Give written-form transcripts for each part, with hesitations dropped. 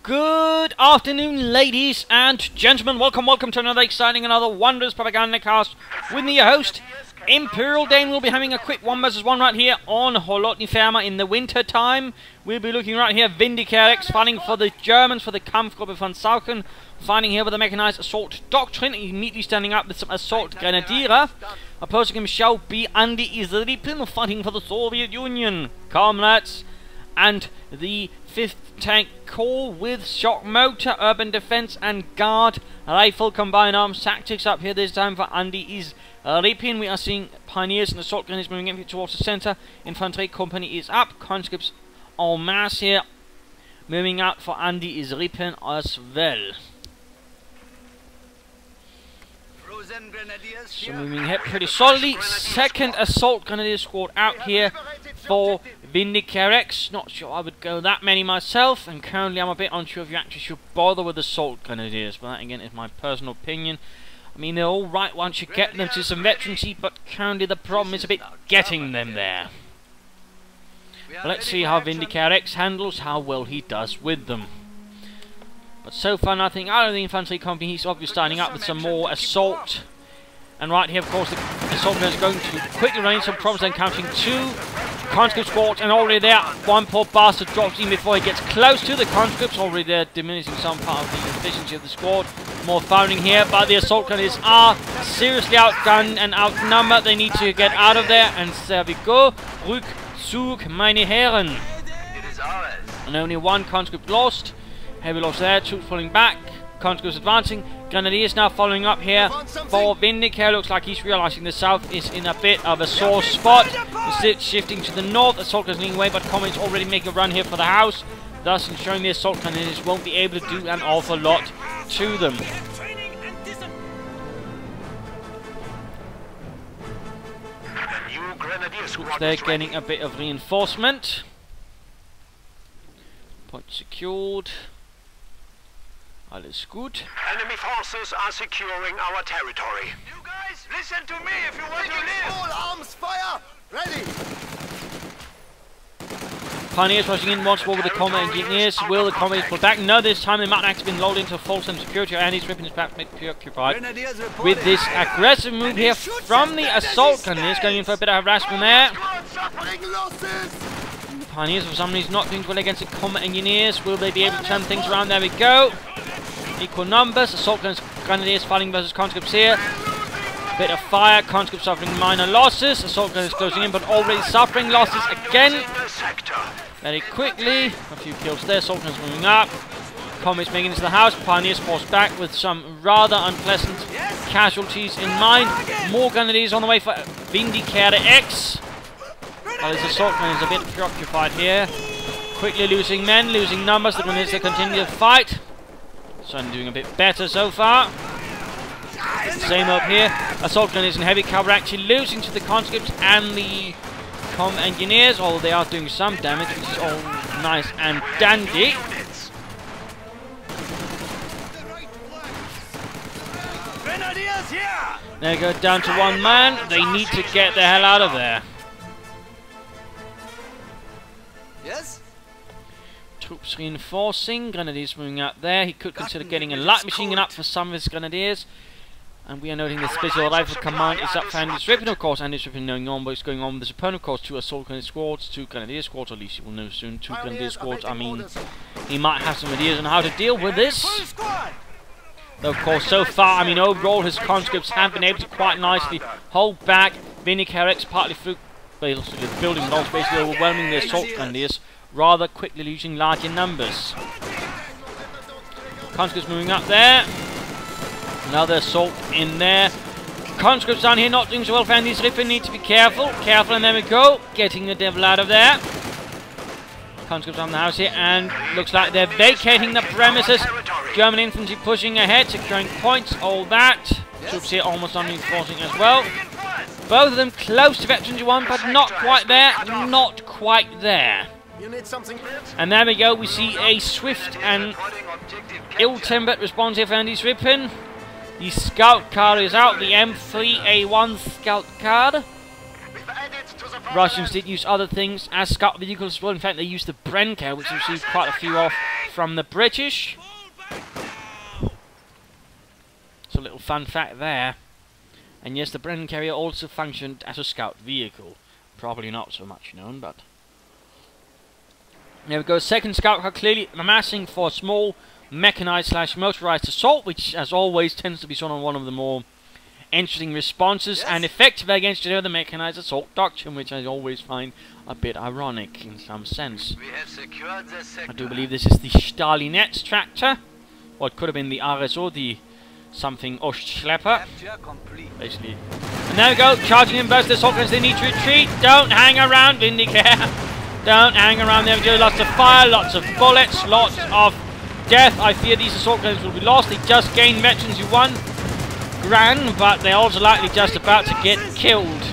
Good afternoon, ladies and gentlemen. Welcome to another exciting, another wondrous Propagandacast with me, your host, Imperial Dane. We'll be having a quick 1v1 right here on Holotny Ferma in the winter time. We'll be looking right here, Vindicarex fighting for the Germans for the Kampfgruppe von Sauken, fighting here with the mechanized assault doctrine, immediately standing up with some assault grenadier. Opposing him shall be AndyisRippin fighting for the Soviet Union, comrades, and the 5th Tank Corps with shock motor, urban defense and guard rifle combined arms tactics up here this time for AndyisRippin. We are seeing pioneers and assault grenadiers moving in towards the center. Infantry company is up, conscripts en masse here moving out for AndyisRippin as well. So moving ahead pretty solidly. Second assault grenadier squad out here for Vindicarex. Not sure I would go that many myself, and currently I'm a bit unsure if you actually should bother with assault grenadiers, but that again is my personal opinion. I mean, they're alright once you get them to some veterancy, but currently the problem is a bit getting them there. But let's see how Vindicarex handles, how well he does with them. But so far nothing out of the infantry company. He's obviously starting up with some more assault. And right here, of course, the assault is going to quickly run into some problems, encountering two conscript squads, and already there, one poor bastard drops in before he gets close to the conscripts. Already there, diminishing some part of the efficiency of the squad. More firing here, but the assault grenadiers are seriously outgunned and outnumbered. They need to get out of there, and there we go. Rückzug, meine Herren. And only one conscript lost. Heavy loss there, troops pulling back, conscripts advancing, grenadiers now following up here for Vindicare. Looks like he's realizing the south is in a bit of a sore spot. He's shifting to the north, assault is leading away, but Commun's already making a run here for the house, thus ensuring the assault grenadiers won't be able to do an awful lot to them. They're getting a bit of reinforcement. Point secured. Alles gut. Enemy forces are securing our territory. You guys, listen to me if you want to live. All arms, fire! Ready! Pioneers rushing in once more with the combat engineers. Will the combat pull back? No, this time the mountain has been lulled into full sense of security. AndyisRippin is perhaps preoccupied with this aggressive move here from the assault grenadiers, going in for a bit of harassment there. Pioneers for some reason not doing well against the combat engineers. Will they be able to turn things around? There we go. Equal numbers. Assault grenadiers fighting versus conscripts here. Bit of fire. Conscripts suffering minor losses. Assault grenadiers closing in, but already suffering losses again. Very quickly. A few kills there. Assault grenadiers moving up. Comets making it into the house. Pioneers forced back with some rather unpleasant casualties in mind. More grenadiers on the way for Vindicarex. Well, his assault grenadiers are a bit preoccupied here. Quickly losing men, losing numbers. The grenadiers continue to fight. Certainly doing a bit better so far. Same up here. Assault grenadiers and heavy cover actually losing to the conscripts and the engineers, although they are doing some damage, which is all nice and dandy. They go down to one man. They need to get the hell out of there. Yes? Troops reinforcing, grenadiers moving out there. He could consider getting a light machine gun up for some of his grenadiers. And we are noting the special rifle command is up for AndyisRippin, of course. AndyisRippin knowing on what's going on with his opponent, of course. 2 assault grenadier squads, 2 grenadier squads, or at least you will know soon. 2 grenadier squads. I mean, he might have some ideas on how to deal with this. Though, of course, so far, I mean, overall, his conscripts have been able to quite nicely hold back Vindicarex, partly through the building and also basically overwhelming the assault grenadiers, rather quickly losing larger numbers. Conscripts moving up there. Another assault in there. Conscripts down here not doing so well for AndyisRippin. Need to be careful. Careful, and there we go. Getting the devil out of there. Conscripts on the house here, and looks like they're vacating the premises. German infantry pushing ahead, securing points, all that. Troops here almost on reinforcing as well. Both of them close to veterancy 1, but not quite there. Not quite there. And there we go, we see a swift and ill-tempered response here for AndyisRippin. The scout car is out, the M3A1 scout car. Russians did use other things as scout vehicles as well. In fact, they used the Brenker, which we received quite a few of from the British. So a little fun fact there. And yes, the Brennan carrier also functioned as a scout vehicle. Probably not so much known, but... There we go, second scout car clearly amassing for a small mechanized / motorized assault, which as always tends to be sort of one of the more interesting responses and effective against the mechanized assault doctrine, which I always find a bit ironic in some sense. I do believe this is the Stalinets tractor, or it could have been the RSO, the something Ostschlepper, basically. And there we go, charging in burst the assault guns, they need to retreat. Don't hang around, Vindicare. Don't hang around. There we go, lots of fire, lots of bullets, lots of death. I fear these assault guns will be lost. They just gained veterans who won grand, but they're also likely just about to get killed.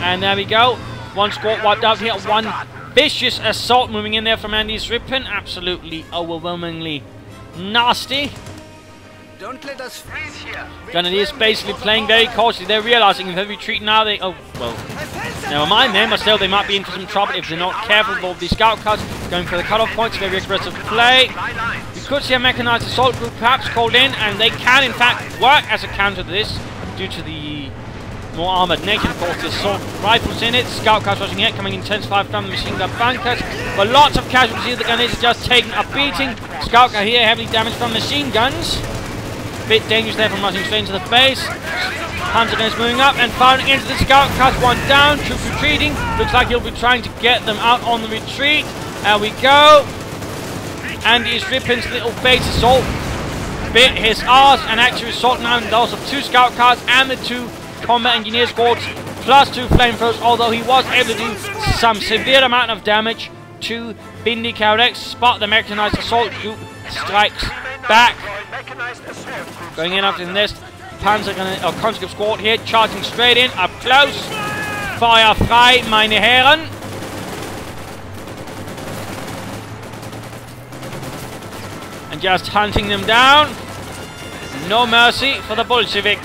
And there we go, one squad wiped out here. One vicious assault moving in there from AndyisRippin. Absolutely overwhelmingly nasty. Don't let us freeze here. Grenadiers basically playing very cautiously. They're realizing if they retreat now, they... Oh, well. Never mind them, but still they might be in for some trouble if they're not careful with all these scout cars. Going for the cutoff points, very aggressive play. We could see a mechanized assault group perhaps called in, and they can in fact work as a counter to this due to the more armored nature. Of course, there's assault rifles in it. Scout cars rushing in, coming intensified from the machine gun bunkers. But lots of casualties. The Grenadiers are just taking a beating. Scout car here heavily damaged from machine guns. Bit dangerous there from rushing straight into the base. Panzer guns moving up and firing into the scout cars. One down, troops retreating. Looks like he'll be trying to get them out on the retreat. There we go. AndyisRippin's little base assault bit his arse and actually assaulting now those of 2 scout cars and the 2 combat engineer squads plus 2 flamethrowers, although he was able to do some severe amount of damage to Vindicarex. But the mechanized assault group strikes back. Going in after the nest. Panzer conscript squad here, charging straight in, up close. Feuer frei, meine Herren. And just hunting them down. No mercy for the Bolshevik.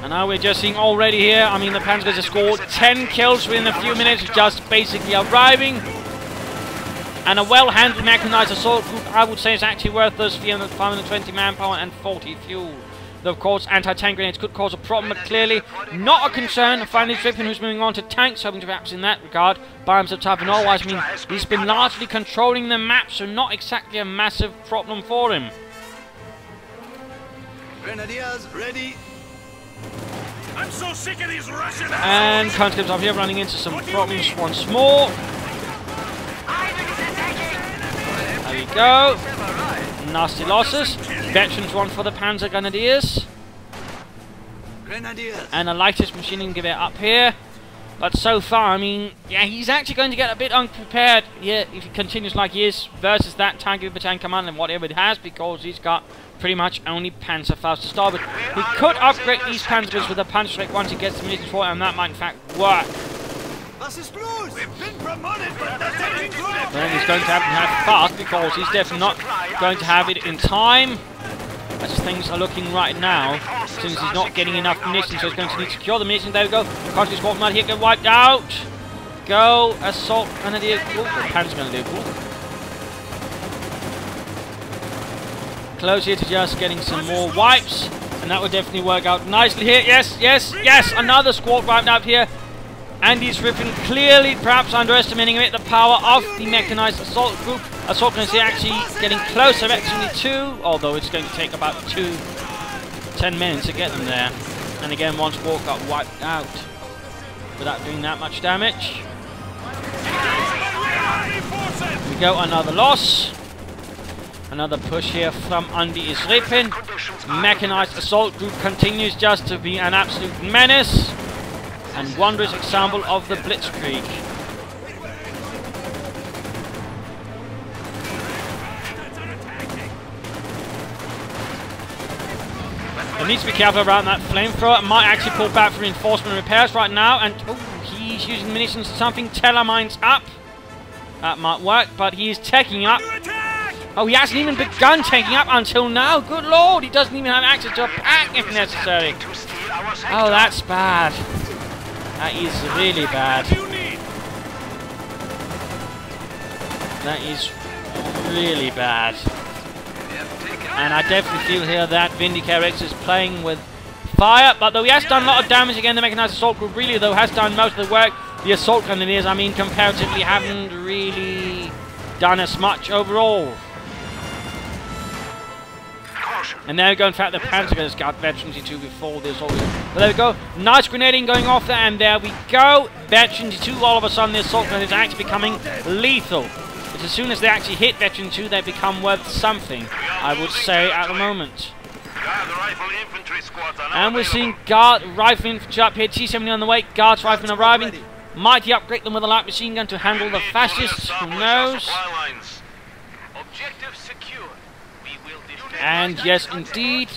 And now we're just seeing already here, I mean the Panzers have scored 10 kills within a few minutes, just basically arriving. And a well-handled mechanized assault group, I would say, is actually worth those 520 manpower and 40 fuel. Though, of course, anti-tank grenades could cause a problem, but clearly not a concern for AndyisRippin, who's moving on to tanks, hoping to perhaps in that regard buy himself time. And otherwise, I mean, he's been largely controlling the map, so not exactly a massive problem for him. Grenadiers ready. I'm so sick of these Russian And conscripts up here running into some problems once more. There we go. Nasty losses. Veterans one for the Panzer Grenadiers. And the lightest machining gewehr up here. But so far, I mean, yeah, he's actually going to get a bit unprepared here if he continues like he is versus that tank battalion command and whatever it has, because he's got pretty much only Panzerfaust to start with. He could upgrade these Panzers with a Panzerstrike once he gets the munitions for it, and that might in fact work. Then he's going to have to have fast, because he's definitely not going to have it in time, as things are looking right now, since he's not getting enough munitions, so he's going to need to secure the munitions. There we go. The country squad might here get wiped out. Go, assault grenadier. Panzer grenadier. Close here to just getting some more wipes, and that would definitely work out nicely here. Yes, yes, yes. Another squad wiped out here. AndyisRippin clearly perhaps underestimating a bit the power of the mechanized assault group. Assault grenadier actually getting closer, actually 2, although it's going to take about 10 minutes to get them there. And again, one squad got wiped out without doing that much damage. Here we go, another loss. Another push here from AndyisRippin. Mechanized assault group continues just to be an absolute menace. And wondrous example of the blitzkrieg. He needs to be careful around that flamethrower. Might actually pull back for reinforcement repairs right now. And oh, he's using munitions to something. Tellermine's up. That might work, but he's taking up. Oh, he hasn't even begun taking up until now. Good lord, he doesn't even have access to a pack if necessary. Oh, that's bad. That is really bad. That is really bad. And I definitely feel here that Vindicarex is playing with fire, but though he has done a lot of damage again, the mechanized assault group really though has done most of the work. The assault grenadiers, I mean, comparatively haven't really done as much overall. And there we go, in fact the Panzer gunners got Veteran 2 before the assault. But there we go, nice grenading going off there, and there we go. Veteran 2, all of a sudden the assault grenadiers are actually becoming lethal. But as soon as they actually hit Veteran 2, they become worth something, I would say, at the moment. And we're seeing Guard Rifle Infantry up here, T-70 on the way, Guards Riflemen arriving. Might he upgrade them with a light machine gun to handle the fascists? Who knows? And yes, indeed.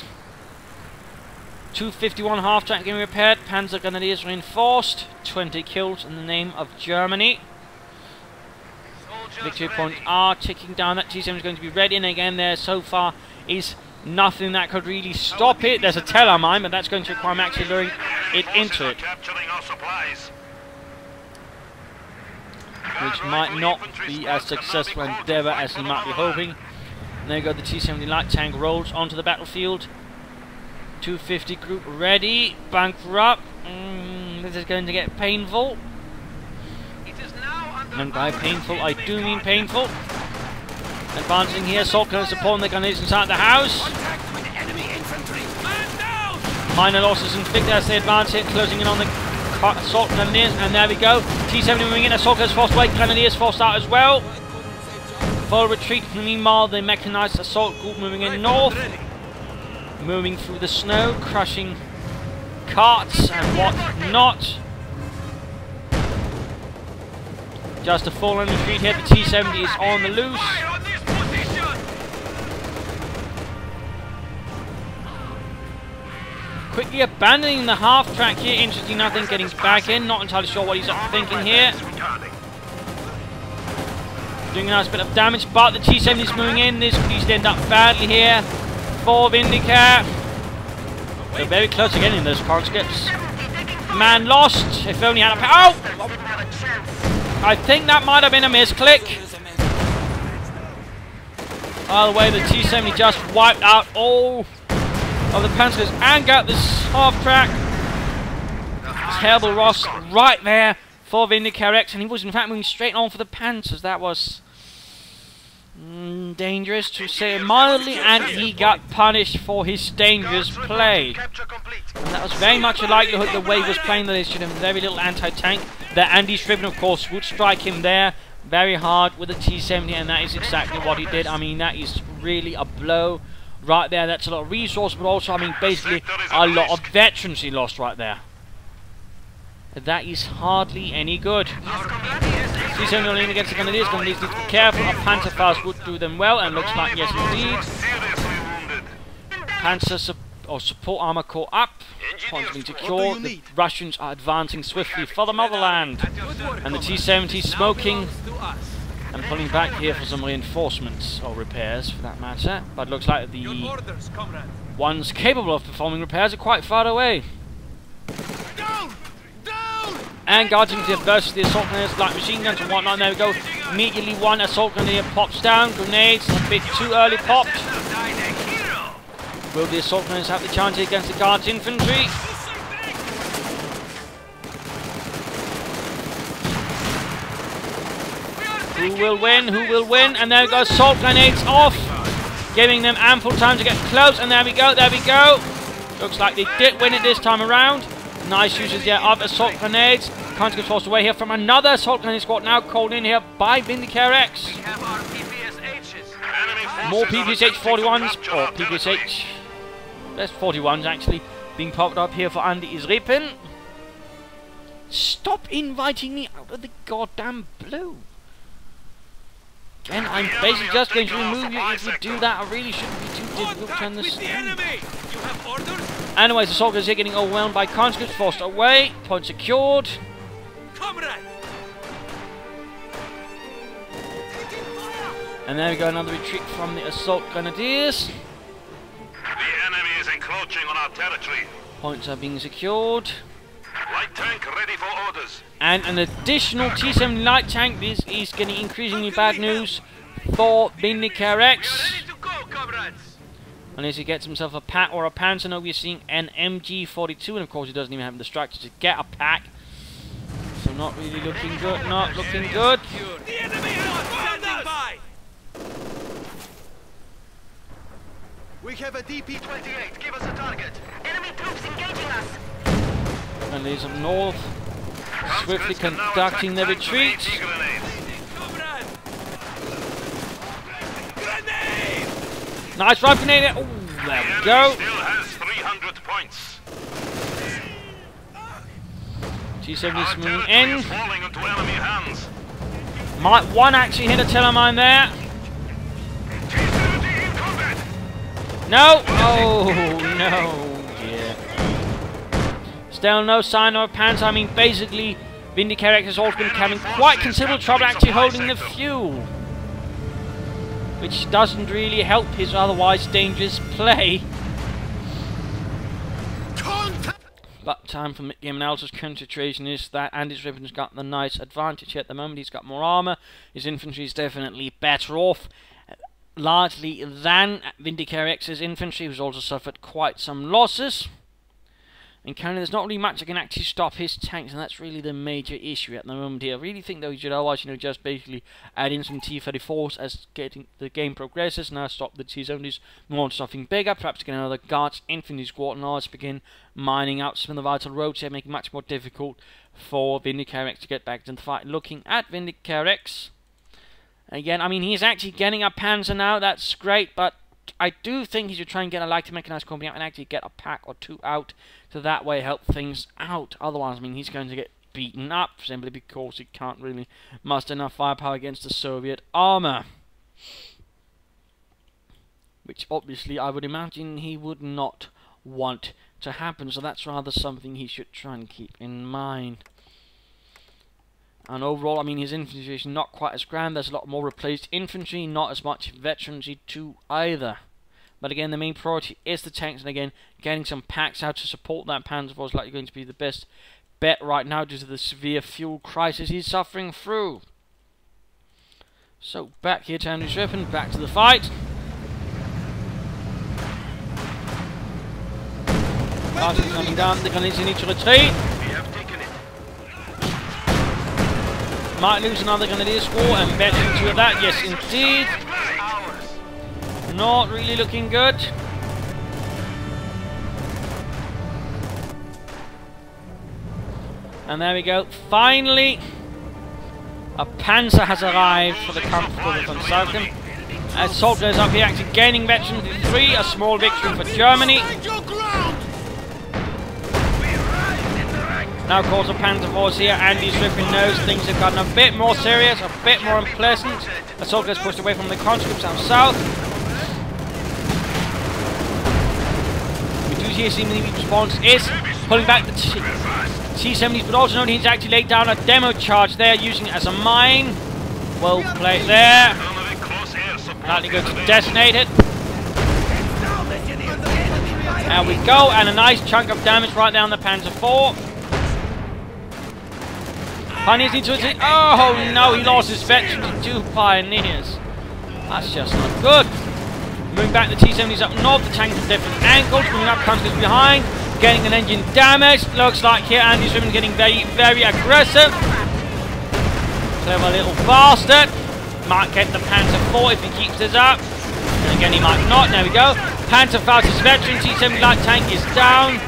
251 half-track getting repaired. Panzer Grenadiers reinforced. 20 kills in the name of Germany. Victory points are ticking down. That T-7 is going to be ready. And again, there so far is nothing that could really stop it. There's a Teller mine, but that's going to require actually luring it into it, which might not be as successful endeavour as he might be hoping. And there you go, the T-70 light tank rolls onto the battlefield. 250 group ready, bunker up. This is going to get painful. And by painful, I do mean painful. Advancing here, assault gunners supporting the gunners inside the house. Minor losses inflicted as they advance here, closing in on the assault grenadiers, and there we go. T-70 moving in, assault gunners forced away, grenadiers forced out as well. Full retreat. Meanwhile, the mechanized assault group moving in north, moving through the snow, crushing carts and what not. Just a full-on retreat here. The T-70 is on the loose. Quickly abandoning the half-track here. Interesting, nothing getting back in. Not entirely sure what he's thinking here. Doing a nice bit of damage, but the T-70 is moving in. This could easily end up badly here for Vindicare. They're very close to getting those conscripts. Man lost. If only had a... Oh! I think that might have been a misclick. By the way, the T-70 just wiped out all of the Panzers and got this half-track. Terrible loss right there for Vindicarex, and he was in fact moving straight on for the Panzers. That was dangerous to say mildly, and he got punished for his dangerous play. And that was very much a likelihood the way he was playing, that they should have very little anti-tank. That AndyisRippin, of course, would strike him there very hard with the T-70, and that is exactly what he did. I mean, that is really a blow right there. That's a lot of resource, but also, I mean, basically a lot of veterans he lost right there. That is hardly any good. T-70 only against the Grenadiers. Grenadiers need to be careful. A Panzer Faust would do them well, and looks like yes indeed. Panzer support armor core up. Points being secured. The Russians are advancing swiftly for the motherland. And the T-70 smoking and pulling back here for some reinforcements, or repairs for that matter. But it looks like the ones capable of performing repairs are quite far away. And guarding the versus the assault grenadiers, light machine guns and whatnot. There we go. Immediately one assault grenadier pops down. Grenades a bit too early popped. Will the assault grenadiers have the chance against the guards infantry? Who will win? Who will win? And there we go. Assault grenades off, giving them ample time to get close. And there we go. There we go. Looks like they did win it this time around. Nice usage there of assault grenades. Can't get forced away here from another assault grenade squad now called in here by Vindicarex. More PPSH 41s, or PPSH, there's 41s actually, being popped up here for AndyisRippin. Stop inviting me out of the goddamn blue. Again, I'm basically just going to remove you. If you do that, I really shouldn't be too difficult to understand. Anyways, the soldiers here getting overwhelmed by conscripts, forced away, point secured. And there we go, another retreat from the assault grenadiers. The enemy is encroaching on our territory. Points are being secured. Light tank ready for orders. And an additional T-70 light tank is getting increasingly bad news for Vindicarex. Ready to go, comrades. Unless he gets himself a pack or a Panzer. No, we're seeing an MG42, and of course he doesn't even have the structure to get a pack. So not really looking good, not looking good. The enemy is standing by. We have a DP-28. Give us a target. Enemy troops engaging us. And he's up north, swiftly conducting their retreat. Comrades. Grenade! Nice rifle grenade. Oh, there we go. Still has 300 points. T-70's moving Artillery in. is falling into enemy hands. Might one actually hit a Telemine there. T-70 in combat. No! Oh, no. Yeah. Still no sign of a Panzer. I mean, basically, Vindicarex has also been having quite considerable trouble actually holding the fuel. Which doesn't really help his otherwise dangerous play. But time for him and Alta's current situation is that AndyisRippin's got the nice advantage here at the moment. He's got more armour. His infantry is definitely better off, largely, than Vindicarex's infantry, who's also suffered quite some losses. And currently there's not really much that can actually stop his tanks, and that's really the major issue at the moment here. I really think though he should otherwise, just basically add in some T-34s as the game progresses. Now stop the T-70s, move on to something bigger, perhaps get another Guards infantry squad, and always begin mining out some of the vital roads here, making it much more difficult for Vindicarex to get back to the fight. Looking at Vindicarex, again, I mean, he's actually getting a Panzer now, that's great, but I do think he should try and get a light mechanized company out and actually get a pack or two out to that way help things out. Otherwise, I mean, he's going to get beaten up simply because he can't really muster enough firepower against the Soviet armor. Which obviously I would imagine he would not want to happen, so that's rather something he should try and keep in mind. And overall, I mean, his infantry is not quite as grand. There's a lot more replaced infantry, not as much veterancy too either. But again, the main priority is the tanks, and again, getting some packs out to support that Panzer was likely going to be the best bet right now due to the severe fuel crisis he's suffering through. So, back here to AndyisRippin, back to the fight. Party's coming down, they're going to need to retreat. Might lose another Grenadier score and bet into that, yes indeed. Not really looking good. And there we go. Finally, a Panzer has arrived for the comfortable von Salken. As Assault goes up here, actually gaining veteran 3, a small victory for Germany. Now, of course, the Panzer force here. AndyisRippin knows things have gotten a bit more serious, a bit more unpleasant. Assault gets pushed away from the conscripts down south. We do see a seemingly weak response is pulling back the T-70s, but also noting he's actually laid down a demo charge there, using it as a mine. Well played there. Likely going to detonate it. There we go, and a nice chunk of damage right down the Panzer IV. Pioneers need to attack. Oh no, he lost his veteran to 2 pioneers. That's just not good. Moving back the T-70s up north, the tanks at different angles, moving up countries behind, getting an engine damage. Looks like here AndyisRippin getting very, very aggressive. Clever little bastard. Might get the Panzer IV if he keeps this up. And again, he might not. There we go. Panzer fouls his veteran. T-70 light tank is down.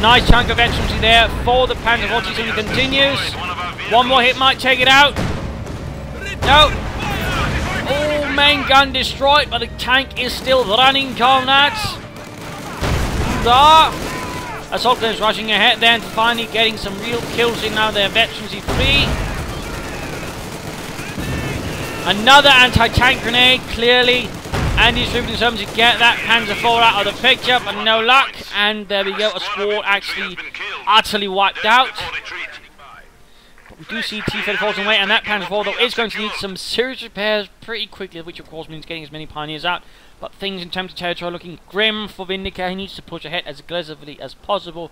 Nice chunk of veterancy there for the Panzer IV. T-70 continues. One more hit might take it out. No. All main gun destroyed, but the tank is still running, comrades. Assault guns rushing ahead then, finally getting some real kills in now. Their veterancy free. Another anti-tank grenade, clearly. AndyisRippin is hoping to get that Panzer IV out of the picture, but no luck. And there we go, a squad actually utterly wiped out. But we do see T-34s on the way, and that Panzer IV though is going to need some serious repairs pretty quickly, which of course means getting as many pioneers out. But things in terms of territory are looking grim for Vindicarex. He needs to push ahead as aggressively as possible.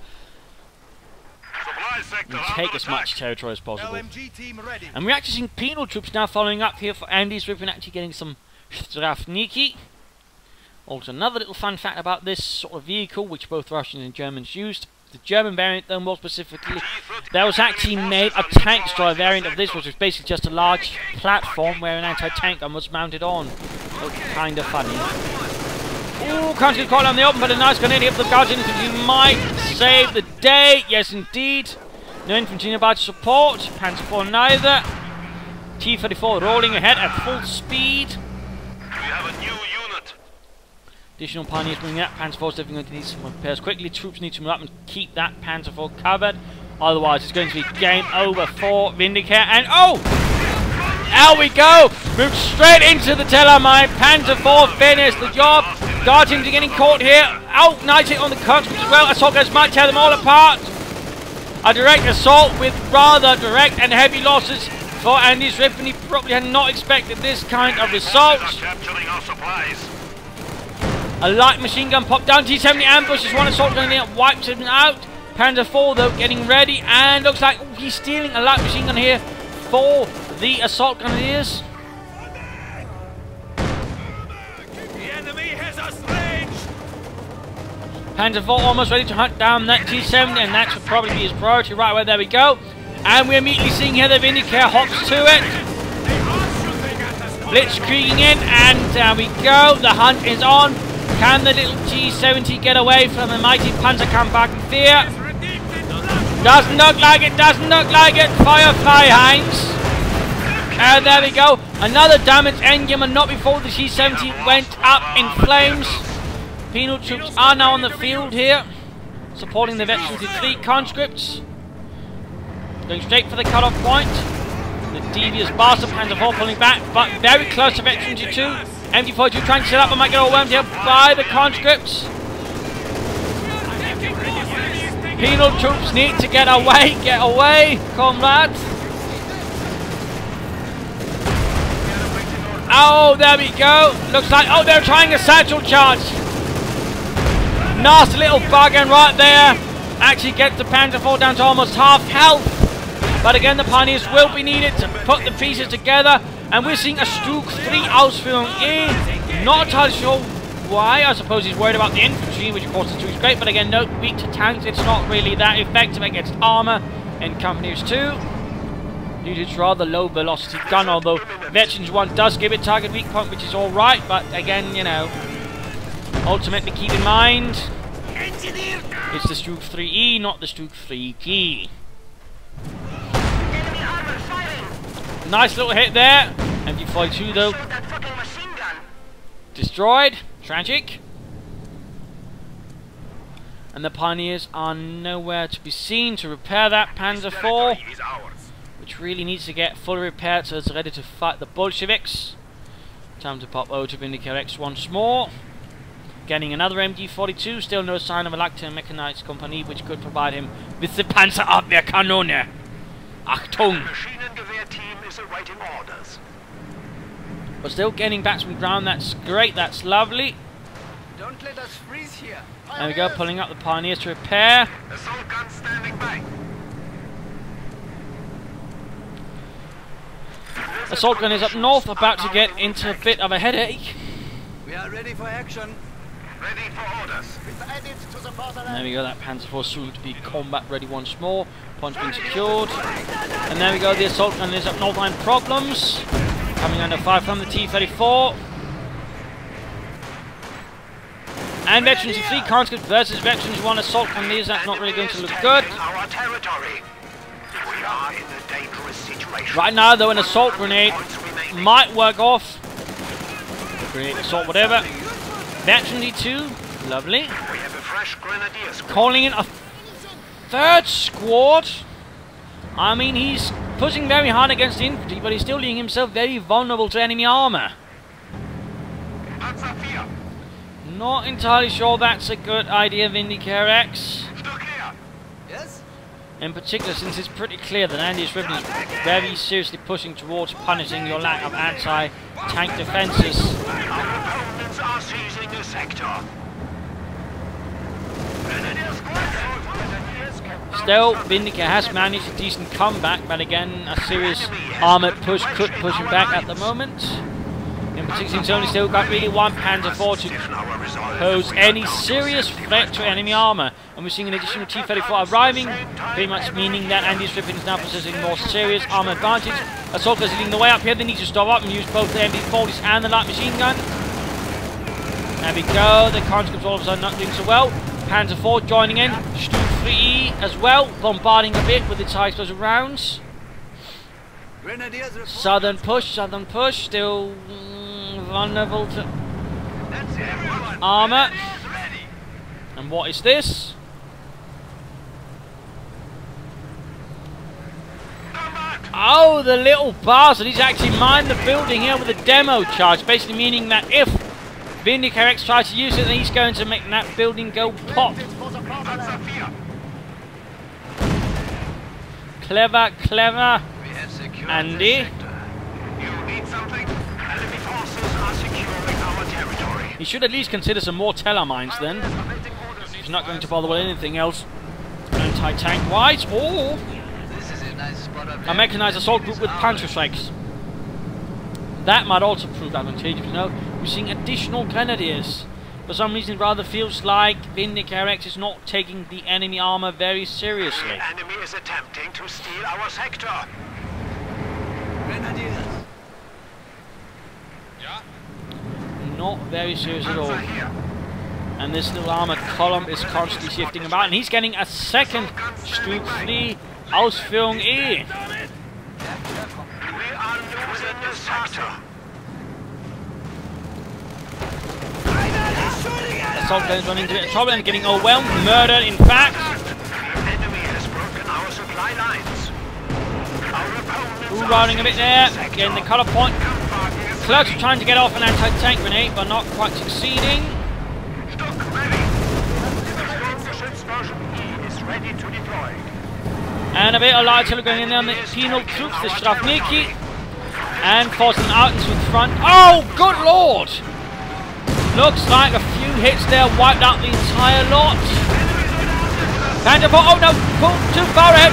and take as much territory as possible. LMG team ready. And we're actually seeing penal troops now following up here for AndyisRippin, actually getting some Strafniki. Also, another little fun fact about this sort of vehicle, which both Russians and Germans used. The German variant, though, more specifically, there was actually made a tank destroyer variant of this, which was basically just a large platform where an anti-tank gun was mounted on. Kind of funny. Ooh, country call on the open, but a nice grenade hit the guards infantry might save the day. Yes, indeed. No infantry nearby to support. Panzer IV neither. T-34 rolling ahead at full speed. We have a new unit. Additional pioneers bringing up. Panzer IV is definitely going to need some repairs quickly. Troops need to move up and keep that Panzer IV covered. Otherwise, it's going to be game over for Vindicare. And oh! There we go! Moved straight into the Telemine. Panzer IV finished the job. Guard teams are getting caught here. Oh, nice hit on the conscripts as well. Assault guys might tear them all apart. A direct assault with rather direct and heavy losses for AndyisRippin. He probably had not expected this kind of result. Capturing our supplies. A light machine gun popped down. T-70 ambushes one assault gun in, wipes him out. Panzer IV though getting ready, and looks like he's stealing a light machine gun here for the assault grenadiers. The enemy has us ranged. Panzer IV almost ready to hunt down that T-70, and that should probably be his priority right away. There we go. And we're immediately seeing here the Vindicare hops to it. Blitzkrieging in, and there we go. The hunt is on. Can the little T-70 get away from the mighty Panzerkampfwagen? Doesn't look like it, doesn't look like it. Fire Heinz. And there we go. Another damaged engine, and not before the T-70 went up in flames. Penal troops are now on the field here, supporting the Veterans 3 conscripts. Going straight for the cut-off point. The devious bastard Panzer IV pulling back, but very close to Veterans 2. MG42 trying to set up and might get overwhelmed here by the conscripts. Penal troops need to get away, comrades. Oh, there we go. Looks like, oh, they're trying a satchel charge. Nasty little bargain right there. Actually gets the Panzer IV down to almost half health. But again, the pioneers will be needed to put the pieces together. And we're seeing a Stug 3 Ausführung in. Not entirely sure why. I suppose he's worried about the infantry, which of course is great. But again, no, weak to tanks. It's not really that effective against armor in Companies 2. Due to its rather low velocity gun, although Veterans 1 does give it target weak point, which is alright. But again, you know, ultimately keep in mind, it's the Stug 3E, not the Stug 3P. Nice little hit there. MG42 though destroyed. Tragic. And the pioneers are nowhere to be seen to repair that Panzer IV, which really needs to get fully repaired so it's ready to fight the Bolsheviks. Time to pop over to Vindicarex once more. Getting another MG42. Still no sign of a Lactam mechanized company, which could provide him with the Panzerabwehrkanone. Achtung! Maschinengewehr team is awaiting orders. But still getting back from ground. That's great. That's lovely. Don't let us freeze here. There we go. Pulling up the pioneers to repair. Assault gun standing by. Assault gun is up north, about to get into a bit of a headache. We are ready for action. Ready for orders. And there we go. That Panzer IV soon to be combat ready once more. Points being secured. And there we go. The assault gun is up north. Problems coming under fire from the T-34. And Veterans 3 conscript versus Veterans 1 assault gun. That's not really going to look good. Our territory. We are in a dangerous situation. Right now, though, an assault grenade might work off. Grenade, assault, whatever. Veterans 2, lovely. We have a fresh grenadier squad. Calling in a third squad. I mean, he's pushing very hard against the infantry, but he's still leaving himself very vulnerable to enemy armor. Panzer IV. Not entirely sure that's a good idea, Vindicarex. Stück her. Yes? In particular, since it's pretty clear that AndyisRippin is very seriously pushing towards punishing your lack of anti-tank defenses. Our opponents are seizing the sector. Still, Vindicare has managed a decent comeback, but again, a serious armoured push could push him back at the moment. In particular, he's only still got really one Panzer IV to pose any serious threat to enemy armour. And we're seeing an additional T-34 arriving, pretty much meaning that AndyisRippin is now possessing more serious armour advantage. Assault is leading the way up here. They need to stop up and use both the MB-40s and the light machine gun. There we go. The conscripts all of a sudden not doing so well. Panzer IV joining in. Stu 3E as well, bombarding a bit with its high explosive rounds. Southern push, still vulnerable to armour. And what is this? Oh, the little bastard, he's actually mined the building here with a demo charge, basically meaning that if Vindicarex tries to use it, then he's going to make that building go pop. Clever, clever, Andy. He should at least consider some more telemines then. He's not going to bother with anything else anti-tank wise, or a mechanized assault group with panzer strikes. That might also prove advantageous, you know. We're seeing additional grenadiers. For some reason it rather feels like Vindicarex is not taking the enemy armor very seriously. The enemy is attempting to steal our sector. Grenadiers. Not very serious at all. And this little armored column is constantly shifting about, and he's getting a second Stufe 3 Ausführung E. We are losing the sector. Assault guns running into a bit of trouble and getting overwhelmed, murdered in fact. The enemy has broken our supply lines. Our opponents Ooh, riding a bit there, getting the cutter point. Clerks are trying to get off an anti-tank grenade, but not quite succeeding. Ready to deploy. And a bit of light artillery going in there on the penal troops, the Strafniki. And forcing out into the front. Oh, good lord! Looks like a few hits there wiped out the entire lot. Panzer IV, oh no, too far ahead.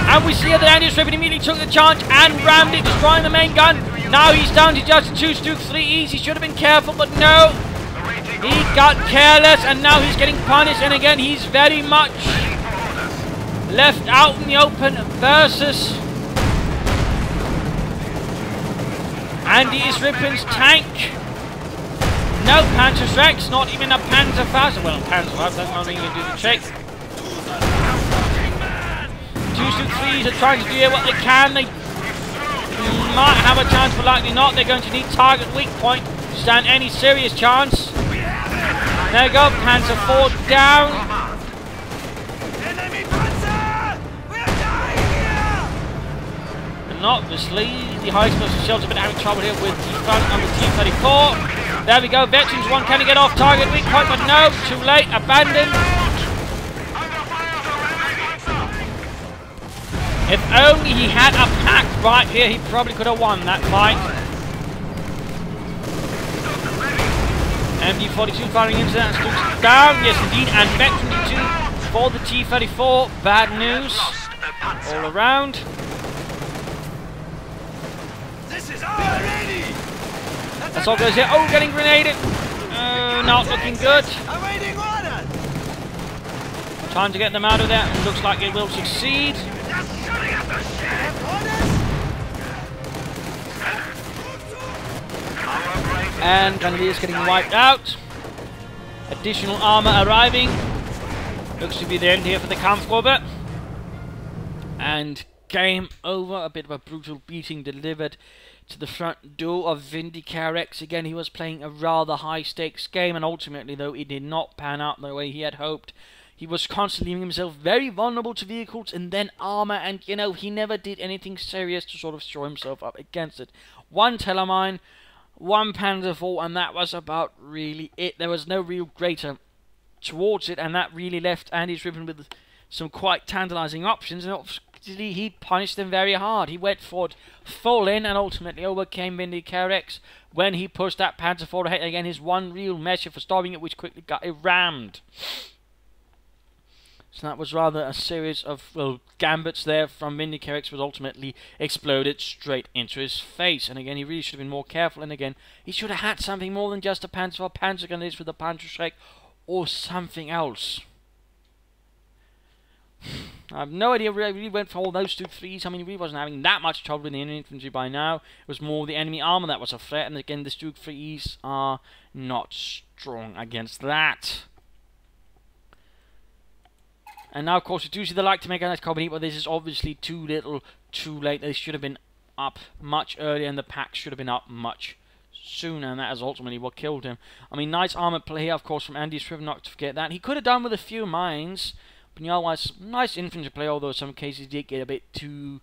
And we see that AndyisRippin immediately took the charge and rammed it, destroying the main gun. Now he's down to just 2 Stufe 3Es. He should have been careful, but no. He got careless, and now he's getting punished, and again he's very much left out in the open versus AndyisRippin's tank. No Panzer Rex, not even a Panzer Faust. Well, Panzer Faust, that's not even going to do the trick. 2 Stufe 3s are trying to do what they can. They might have a chance, but likely not. They're going to need target weak point to stand any serious chance. There you go, Panzer IV down. Enemy Panzer! We're dying here! And obviously, the high explosive shells have been having trouble here with the front on the T-34. There we go, Veterans 1, can he get off target weak point? But no, too late, abandoned. If only he had a pack right here, he probably could have won that fight. MD-42 firing into that, Stuke's down, yes indeed, and Veteran 2 for the T-34, bad news all around. This is ready! That's all goes here, oh, getting grenaded, not looking good. Awaiting orders! Time to get them out of there, and looks like it will succeed. Just shooting at the ship! Orders! And Grenadiers getting wiped out. Additional armor arriving. Looks to be the end here for the Kampfgruppe. And game over. A bit of a brutal beating delivered to the front door of Vindicarex. Again, he was playing a rather high stakes game, and ultimately, though, it did not pan out the way he had hoped. He was constantly leaving himself very vulnerable to vehicles and then armor, and you know, he never did anything serious to sort of show himself up against it. One telemine, 1 Panzer IV, and that was about really it. There was no real greater towards it, and that really left AndyisRippin with some quite tantalizing options, and obviously he punished them very hard. He went for it full in and ultimately overcame Vindicarex when he pushed that Panzer IV ahead. Again, his one real measure for stopping it, which quickly got rammed. So that was rather a series of, well, gambits there from Vindicarex, but ultimately exploded straight into his face. And again, he really should have been more careful. And again, he should have had something more than just a Panzer grenades with a Panzerschreck or something else. I have no idea where he really went for all those 2-3s. I mean, he really wasn't having that much trouble with the enemy infantry by now. It was more the enemy armor that was a threat. And again, the 2-3s are not strong against that. And now, of course, we do see the light to make a nice company, but this is obviously too little, too late. They should have been up much earlier, and the pack should have been up much sooner, and that is ultimately what killed him. I mean, nice armored play here, of course, from AndyisRippin, not to forget that. He could have done with a few mines, but otherwise, nice infantry play, although in some cases he did get a bit too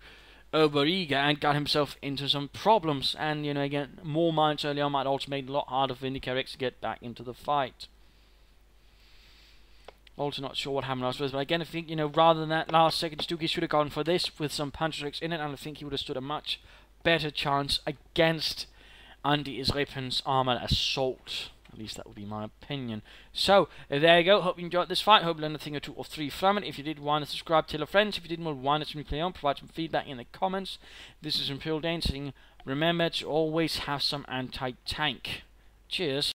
overeager and got himself into some problems. And, you know, again, more mines early on might also make it a lot harder for Vindicarex to get back into the fight. Also not sure what happened last but again, I think, you know, rather than that last second Stuke, he should have gone for this with some Panzerschrecks in it, and I think he would have stood a much better chance against AndyisRippin's armored assault. At least that would be my opinion. So, there you go. Hope you enjoyed this fight. Hope you learned a thing or two or three from it. If you did, why not subscribe, tell your friends. If you didn't, why not play on, provide some feedback in the comments. This is Imperial Dane saying, remember to always have some anti-tank. Cheers.